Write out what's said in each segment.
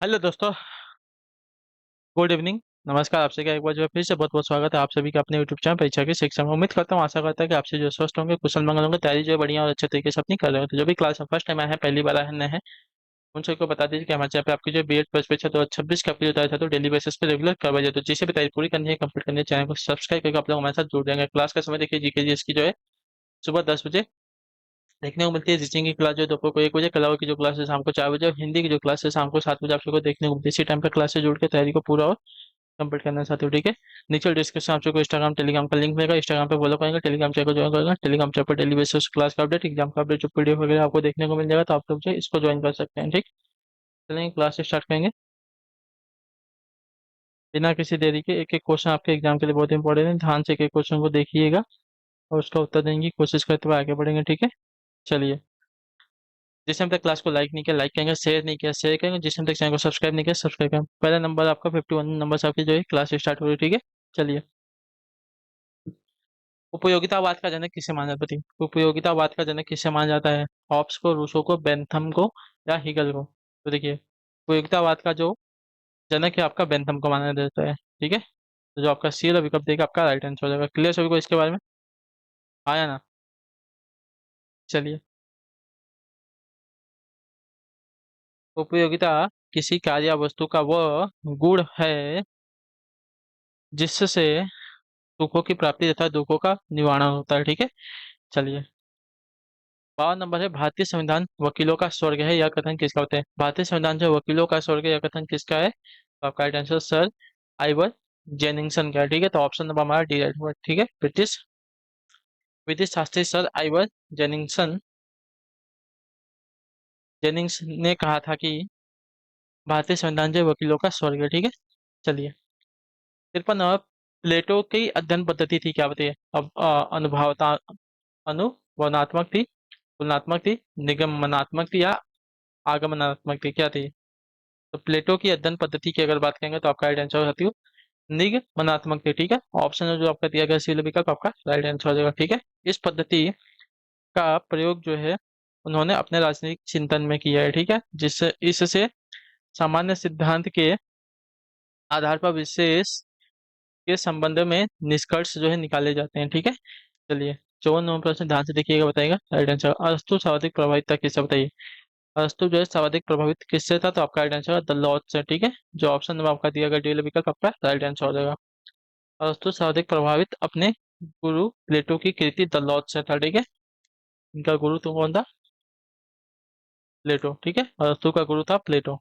Hello दोस्तों। Good evening. नमस्कार। आपसे क्या एक बार जो है फिर से बहुत बहुत स्वागत है आप सभी का अपने यूट्यूब चैनल परीक्षा की शिक्षा में। उम्मीद करता हूँ, आशा करता है कि आपसे जो स्वस्थ होंगे, कुशल मंगल होंगे, तैयारी जो है बढ़िया और अच्छे तरीके से अपनी कर रहे हो। तो जो भी क्लास में फर्स्ट टाइम आया है, पहली बार आए हैं, उन सबको बता दीजिए कि हमारे चैनल पे आपकी जो बीएड प्लस परीक्षा 2026 का आपकी जो तैयारी था तो डेली बेसिस पे रेगुलर करवाई जाए। तो जिसे भी तैयारी पूरी करनी है, कंप्लीट करनी है, चैनल को सब्सक्राइब करके आप लोग हमारे साथ जुड़ जाएंगे। क्लास का समय देखिए, जीके जी इसकी जो है सुबह 10 बजे देखने को मिलती है। टीचिंग की क्लास जो है दोपहर को 1 बजे, कलाओं की जो क्लास है शाम को 4 बजे, और हिंदी की जो क्लास है शाम को 7 बजे आप सबको देखने को मिलती है। इसी टाइम पे क्लास से जुड़ के तैयारी को पूरा और कंप्लीट करना चाहते हो, ठीक है। नीचे डिस्क्रिप्शन आप सबको इंस्टाग्राम टेलीग्राम का लिंक मिलेगा। इंस्टाग्राम पे फॉलो करेंगे, टेलीग्राम चैनल को ज्वाइन करेंगे। टेलीग्राम चैनल पर डेली बेसिस क्लास का अपडेट, एग्जाम का अपडेट, जो पीडीएफ वगैरह आपको देखने को मिल जाएगा, तो आप लोग जो है इसको ज्वाइन कर सकते हैं, ठीक। चलेंगे क्लास स्टार्ट करेंगे बिना किसी देरी के। एक एक क्वेश्चन आपके एग्जाम के लिए बहुत इंपॉर्टेंट है, ध्यान से एक एक क्वेश्चन को देखिएगा और उसका उत्तर देने की कोशिश करते हुए आगे बढ़ेंगे, ठीक है। चलिए। जिस हम तक क्लास को लाइक नहीं किया लाइक करेंगे, शेयर नहीं किया शेयर करेंगे, जिस हम तक चैनल को सब्सक्राइब नहीं किया सब्सक्राइब करेंगे। पहला नंबर आपका 51 नंबर से आपकी जो है क्लास स्टार्ट हो रही है, ठीक है। चलिए। उपयोगितावाद का जनक किसे माना जाता है? उपयोगितावाद का जनक किसे माना जाता है? हॉब्स को, रूसो को, बेंथम को, या हिगल को? तो देखिए, उपयोगितावाद का जो जनक है आपका बेंथम को माना जाता है, ठीक है। तो जो आपका सी वाला विकल्प देगा आपका राइट आंसर हो जाएगा। क्लियर सभी को इसके बारे में? आया ना? चलिए। उपयोगिता किसी कार्य या वस्तु का वह गुण है जिससे सुखों की प्राप्ति तथा दुखों का निवारण होता है, ठीक है। चलिए। 52 नंबर है, भारतीय संविधान वकीलों का स्वर्ग है, यह कथन किसका होता है? भारतीय संविधान जो है वकीलों का स्वर्ग है, यह कथन किसका है? तो आपका right answer sir Ivor Jennings का है, ठीक है। तो ऑप्शन नंबर हमारा डी राइट हुआ, ठीक है। ब्रिटिश ब्रिटिश शास्त्री सर आइवर जेनिंगसन जेनिंग्स ने कहा था कि भारतीय संविधान जो है वकीलों का स्वर्ग है, ठीक है। चलिए। 53 नंबर, प्लेटो की अध्ययन पद्धति थी, क्या बताइए? अब अनुभवता अनुभवनात्मक थी, तुलनात्मक थी, निगमनात्मक थी, या आगमनात्मक थी, क्या थी? तो प्लेटो की अध्ययन पद्धति की अगर बात करेंगे तो आपका राइट आंसर होती है निगमनात्मक थी, ठीक है। ऑप्शन है जो आपका दिया गया सी विकल्प आपका राइट आंसर हो जाएगा, ठीक है। इस पद्धति का प्रयोग जो है उन्होंने अपने राजनीतिक चिंतन में किया है, ठीक है, जिससे इससे सामान्य सिद्धांत के आधार पर विशेष के संबंध में निष्कर्ष जो है निकाले जाते हैं, ठीक है। चलिए। 54 नंबर प्रश्न ध्यान से देखिएगा, बताएगा राइट आंसर। अरस्तु सर्वाधिक प्रभावित था किससे, बताइए? अरस्तु जो है सर्वाधिक प्रभावित किससे था? तो आपका राइट आंसर द लॉज से, ठीक है। जो ऑप्शन नंबर आपका दिया गया डी विकल्प आपका राइट आंसर हो जाएगा। अरस्तु सर्वाधिक प्रभावित अपने गुरु प्लेटो की कृति द लॉज से था, ठीक है। इनका गुरु तो कौन था? प्लेटो, ठीक है। अरस्तु का गुरु था प्लेटो।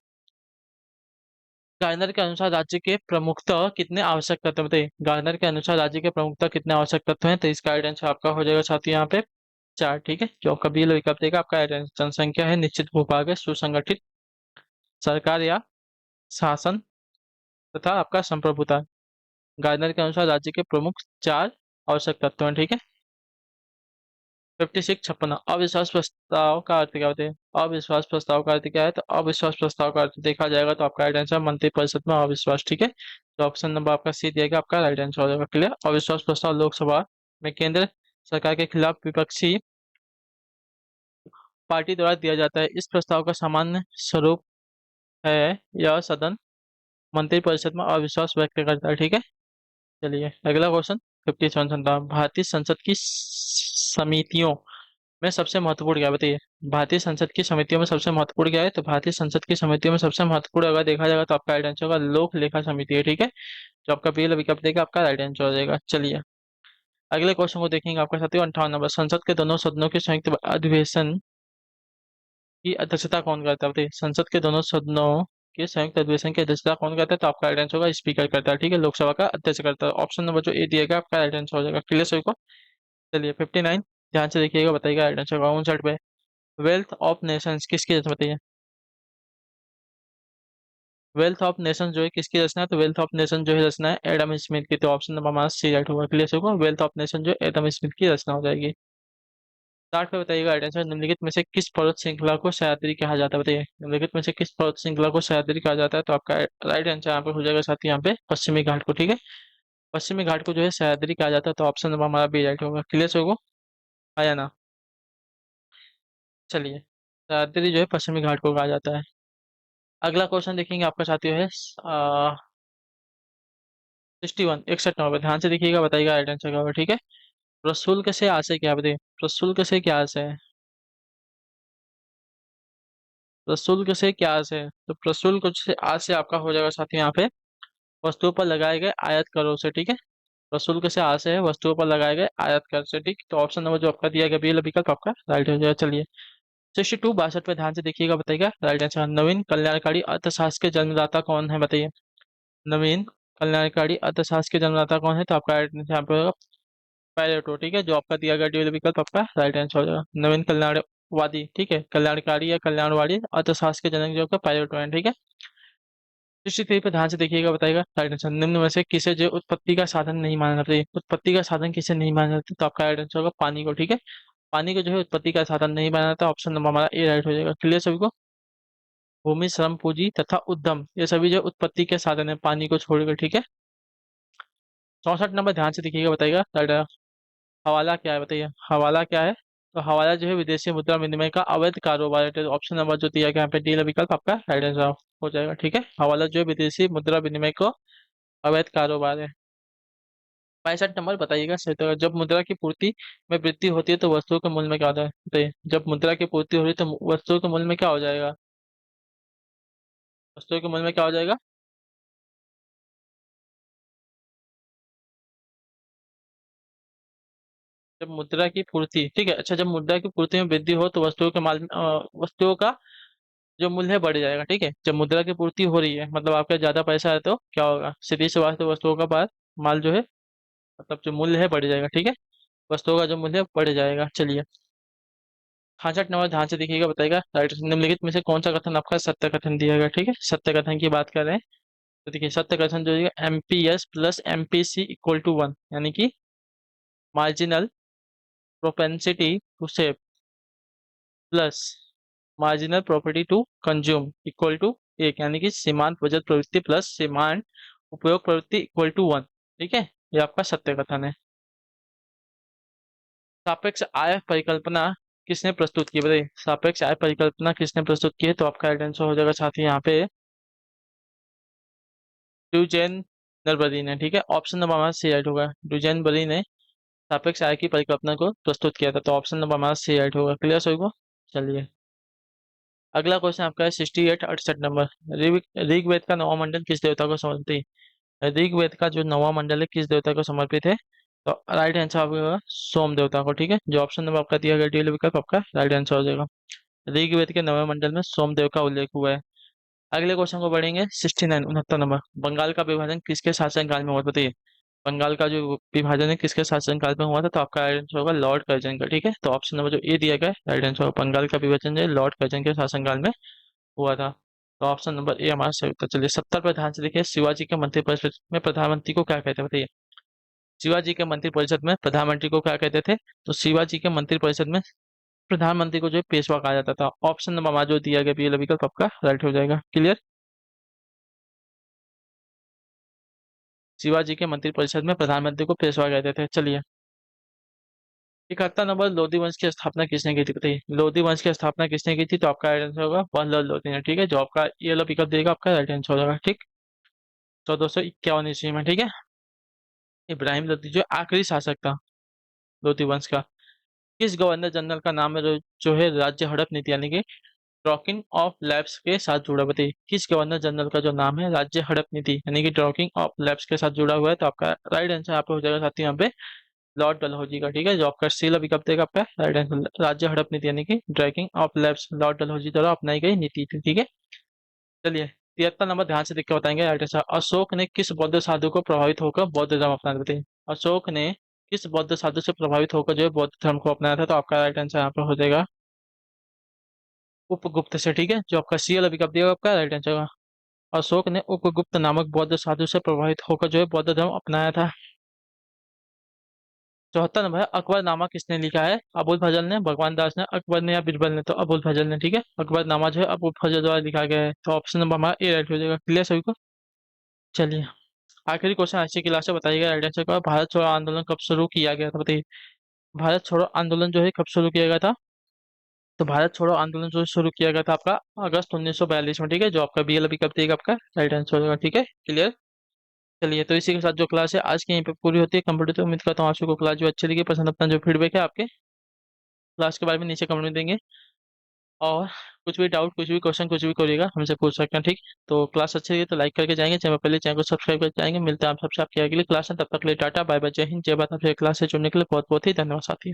गार्नर के अनुसार राज्य के प्रमुखतः कितने आवश्यक तत्व, बताइए? गार्नर के अनुसार राज्य के प्रमुखतः कितने आवश्यक तत्व हैं? तो इसका राइट आंसर आपका हो जाएगा साथी यहाँ पे 4, ठीक है। जो आपका बी विकल्प देगा आपका राइट आंसर। जनसंख्या है, निश्चित भूभाग है, सुसंगठित सरकार या शासन, तथा आपका संप्रभुता। गार्नर के अनुसार राज्य के प्रमुख 4 आवश्यक तत्व हैं, ठीक है। 56 56 अविश्वास प्रस्ताव का अर्थ क्या होता है? अविश्वास प्रस्ताव का अर्थ क्या है? तो अविश्वास प्रस्ताव का अर्थ देखा जाएगा तो आपका राइट आंसर मंत्रिपरिषद में अविश्वास, ठीक है। तो ऑप्शन नंबर आपका सी दिया गया आपका राइट आंसर हो जाएगा। क्लियर? अविश्वास प्रस्ताव लोकसभा में केंद्र सरकार के खिलाफ विपक्षी पार्टी द्वारा दिया जाता है। इस प्रस्ताव का सामान्य स्वरूप है यह सदन मंत्रिपरिषद में अविश्वास व्यक्त करता है, ठीक है। चलिए अगला क्वेश्चन। 57 भारतीय संसद की समितियों में सबसे महत्वपूर्ण क्या है, बताइए? भारतीय संसद की समितियों में सबसे महत्वपूर्ण क्या है? तो भारतीय संसद की समितियों में सबसे महत्वपूर्ण अगर देखा जाएगा तो आपका राइट आंसर होगा लोक लेखा समिति है, ठीक है। जो आपका पहला विकल्प देगा आपका राइट आंसर हो जाएगा। चलिए अगले क्वेश्चन को देखेंगे आपका साथियों। 58 नंबर, संसद के दोनों सदनों के संयुक्त अधिवेशन की अध्यक्षता कौन करता है, बताइए? संसद के दोनों सदनों के संयुक्त अधिवेशन की अध्यक्षता कौन करता है? तो आपका राइट आंसर होगा स्पीकर करता है, ठीक है। लोकसभा का अध्यक्ष करता है। ऑप्शन नंबर जो ए दिया गया आपका राइट आंसर हो जाएगा। क्लियर सभी को? चलिए 59 ध्यान से देखिएगा, बताइएगा राइट आंसर होगा 59 पे। वेल्थ ऑफ नेशंस किसकी रचना, बताइए? वेल्थ ऑफ नेशन जो है किसकी रचना है? तो वेल्थ ऑफ नेशन जो है रचना है एडम स्मिथ की। तो ऑप्शन नंबर हमारा सी राइट होगा। क्लियर होगा? वेल्थ ऑफ नेशन जो एडम स्मिथ की रचना हो जाएगी। 60 पे बताइएगा राइट आंसर। निम्नलिखित में से किस पर्वत श्रृंखला को सह्याद्री कहा जाता है, बताइए? निम्नलिखित में से किस पर्वत श्रृंखला को सह्याद्री कहा जाता है? तो आपका राइट आंसर यहाँ पे हो जाएगा साथ ही यहाँ पे पश्चिमी घाट को, ठीक है। पश्चिमी घाट को जो है सह्याद्री कहा जाता है। तो ऑप्शन नंबर हमारा बी राइट होगा। क्लियर होगा? आया ना? चलिए। सह्याद्री जो है पश्चिमी घाट को कहा जाता है। अगला क्वेश्चन देखेंगे आपका साथियों है 61, 61 नंबर पे। ध्यान से देखिएगा, बताइएगा राइट आंसर क्या होगा, ठीक है। प्रशुल्क से आशय क्या बताइए, प्रशुल्क से क्या आशय है, प्रशुल्क से क्या आशय है? तो प्रशुल्क से आशय आपका हो जाएगा साथियों यहाँ पे वस्तुओं पर लगाए गए आयात करों से, ठीक है। प्रशुल्क से आशय है वस्तुओं पर लगाए गए आयात कर से, ठीक। तो ऑप्शन नंबर जो आपका दिया गया बी विकल्प आपका राइट हो जाएगा। चलिए 62, 62 पे ध्यान से देखिएगा, बताइएगा राइट आंसर। नवीन कल्याणकारी अर्थशास्त्र के जन्मदाता कौन है बताइए, नवीन कल्याणकारी अर्थशास्त्र के जन्मदाता कौन है? तो आपका राइट आंसर यहाँ पे होगा पैरेटो, ठीक है। जो आपका दिया गया डी विकल्प आपका राइट आंसर हो जाएगा। नवीन कल्याणवादी, ठीक है, कल्याणकारी या कल्याणवादी अर्थशास्त्र के जनक जो आपका पैरेटो है, ठीक है। 63 पे ध्यान से देखिएगा, बताइएगा राइट आंसर। निम्न में से किसे जो उत्पत्ति का साधन नहीं माना जाता है, उत्पत्ति का साधन किसे नहीं माना जाता? तो आपका राइट आंसर होगा पानी को, ठीक है। पानी को जो है उत्पत्ति का साधन नहीं माना जाता, ऑप्शन नंबर हमारा ए राइट हो जाएगा। क्लियर सभी को? भूमि, श्रम, पूंजी तथा उद्यम ये सभी जो उत्पत्ति के साधन है पानी को छोड़कर, ठीक है। 64 नंबर ध्यान से देखिएगा, बताइएगा राइट। हवाला क्या है बताइए, हवाला क्या है? तो हवाला जो है विदेशी मुद्रा विनिमय का अवैध कारोबार है। तो ऑप्शन नंबर जो दिया गया यहाँ पे डी विकल्प आपका राइट आंसर हो जाएगा, ठीक है। हवाला जो है विदेशी मुद्रा विनिमय को अवैध कारोबार है। 65 नंबर बताइएगा सही तो जब मुद्रा की पूर्ति में वृद्धि होती है तो वस्तुओं के मूल्य में क्या होता है बताइए, जब मुद्रा की पूर्ति हो रही है तो वस्तुओं के मूल्य में क्या हो जाएगा, वस्तुओं के मूल्य में क्या हो जाएगा? जब मुद्रा की पूर्ति, ठीक है, अच्छा, जब मुद्रा की पूर्ति में वृद्धि हो तो वस्तुओं के वस्तुओं का जो मूल्य है बढ़ जाएगा, ठीक है। जब मुद्रा की पूर्ति हो रही है मतलब आपका ज्यादा पैसा है तो क्या होगा, सीधी सी बात है वस्तुओं का माल जो है मतलब जो मूल्य है बढ़ जाएगा, ठीक है। वस्तुओं का जो मूल्य है बढ़ जाएगा। चलिए 65 नंबर ध्यान से देखिएगा, बताइएगा राइट। निम्नलिखित में से कौन सा कथन आपका सत्य कथन दिया गया, ठीक है, सत्य कथन की बात कर रहे हैं। तो देखिए सत्य कथन जो है MPS plus MPC equal to 1, यानी कि marginal propensity to save plus marginal property to consume equal to 1, यानी कि सीमांत बचत प्रवृत्ति प्लस सीमांत उपयोग प्रवृत्ति इक्वल टू 1, ठीक है। ये आपका सत्य कथन है। सापेक्ष आय परिकल्पना किसने प्रस्तुत की बताइए, सापेक्ष आय परिकल्पना किसने प्रस्तुत की है? तो आपका राइट आंसर हो जाएगा साथी यहाँ पे ड्यूजेन नरबरी ने, ठीक है। ऑप्शन नंबर हमारा सी राइट होगा। ड्यूजेन बरी ने सापेक्ष आय की परिकल्पना को प्रस्तुत किया था, तो ऑप्शन नंबर हमारा सी राइट होगा। क्लियर सभी को? चलिए अगला क्वेश्चन आपका है 68, 68 नंबर। ऋग्वेद का नवा मंडल किस देवता को समर्पित है? ऋग्वेद का जो नवा मंडल है किस देवता को समर्पित है? तो राइट आंसर आपका होगा सोम देवता को, ठीक है। जो ऑप्शन नंबर आपका दिया गया डी विकल्प आपका राइट आंसर हो जाएगा। ऋग्वेद के नवे मंडल में सोम देव का उल्लेख हुआ है। अगले क्वेश्चन को बढ़ेंगे 69, 69 नंबर। बंगाल का विभाजन किसके शासनकाल में हुआ था बताइए, बंगाल का जो विभाजन है किसके शासनकाल में हुआ था? तो आपका राइट आंसर होगा लॉर्ड कर्जन का, ठीक है। तो ऑप्शन नंबर जो ए दिया गया है राइट आंसर होगा बंगाल का विभाजन जो है लॉर्ड कर्जन के शासनकाल में हुआ था। तो ऑप्शन नंबर ए हमारा सही उत्तर। चलिए 70 पर ध्यान से देखिए, शिवाजी के मंत्रिपरिषद में प्रधानमंत्री को क्या कहते हैं बताइए, शिवाजी के मंत्रिपरिषद में प्रधानमंत्री को क्या कहते थे? तो शिवाजी के मंत्रिपरिषद में प्रधानमंत्री को जो है पेशवा कहा जाता था। ऑप्शन नंबर हमारा जो दिया गया बी विकल्प आपका राइट हो जाएगा। क्लियर? शिवाजी के मंत्रिपरिषद में प्रधानमंत्री को पेशवा कहते थे। चलिए 71 नंबर। लोधी वंश की स्थापना किसने की थी बताइए, लोधी वंश की स्थापना किसने की थी? तो आपका राइट आंसर होगा बल्लभ लोधी ने, ठीक है। जो आपका ये वाला विकल्प देगा आपका राइट आंसर हो जाएगा, ठीक। 1451 ईस्वी में, ठीक है। इब्राहिम लोधी जो आखिरी शासक था लोधी वंश का, किस गवर्नर जनरल का नाम है जो है राज्य हड़प नीति यानी कि ड्रॉकिंग ऑफ लैब्स के साथ जुड़ा? बताइए किस गवर्नर जनरल का जो नाम है राज्य हड़प नीति यानी कि ड्रॉकिंग ऑफ लैब्स के साथ जुड़ा हुआ है? तो आपका राइट आंसर यहाँ पे हो जाएगा साथी यहाँ पे लॉर्ड डलहौजी का, ठीक है। जो आपका सील विकल्प देगा आपका राइट आंसर राज्य हड़प नीति यानी कि dragging of labs Lord Dalhousie द्वारा अपनाई गई नीति थी, ठीक है। चलिए 73 नंबर ध्यान से देख के बताएंगे राइट आंसर। अशोक ने किस बौद्ध साधु को प्रभावित होकर बौद्ध धर्म अपनाया था? बताइए अशोक ने किस बौद्ध साधु से प्रभावित होकर जो है बौद्ध धर्म को अपनाया था? तो आपका राइट आंसर यहाँ पे हो जाएगा उपगुप्त से, ठीक है। जो आपका सी वाला विकल्प दिया आपका राइट आंसर होगा। अशोक ने उपगुप्त नामक बौद्ध साधु से प्रभावित होकर जो है बौद्ध धर्म अपनाया था। 74 नंबर है, अकबरनामा किसने लिखा है? अबुल फजल ने, भगवान दास ने, अकबर ने या बीरबल ने? तो अबुल फजल ने, ठीक है। अकबरनामा जो है अबुल फजल द्वारा लिखा गया है। तो ऑप्शन नंबर हमारा ए राइट हो जाएगा। क्लियर सभी को? चलिए आखिरी क्वेश्चन अच्छी क्लास से बताइएगा राइट आंसर का। भारत छोड़ो आंदोलन कब शुरू किया गया था बताइए, भारत छोड़ो आंदोलन जो है कब शुरू किया गया था? तो भारत छोड़ो आंदोलन जो शुरू किया गया था आपका अगस्त 1942 में, ठीक है। जो आपका BL अभी कर दिएगा, आपका राइट आंसर होगा, ठीक है, क्लियर। चलिए, तो इसी के साथ जो क्लास है आज की यहीं पे पूरी होती है कंप्यूटर। तो उम्मीद करता हूँ आप सबको क्लास जो अच्छी लगी, पसंद, अपना जो फीडबैक है आपके क्लास के बारे में नीचे कमेंट में देंगे। और कुछ भी डाउट, कुछ भी क्वेश्चन, कुछ भी करिएगा हमसे पूछ सकते हैं, ठीक। तो क्लास अच्छी लगी तो लाइक करके जाएंगे, चैनल पहले चैनल को सब्सक्राइब करके जाएंगे। मिलते हैं आप सबसे आपकी अगली क्लास में, तब तक के लिए टाटा बाय बाय, जय हिंद, जय भारत। आपसे क्लास से जुड़ने के लिए बहुत बहुत ही धन्यवाद साथी।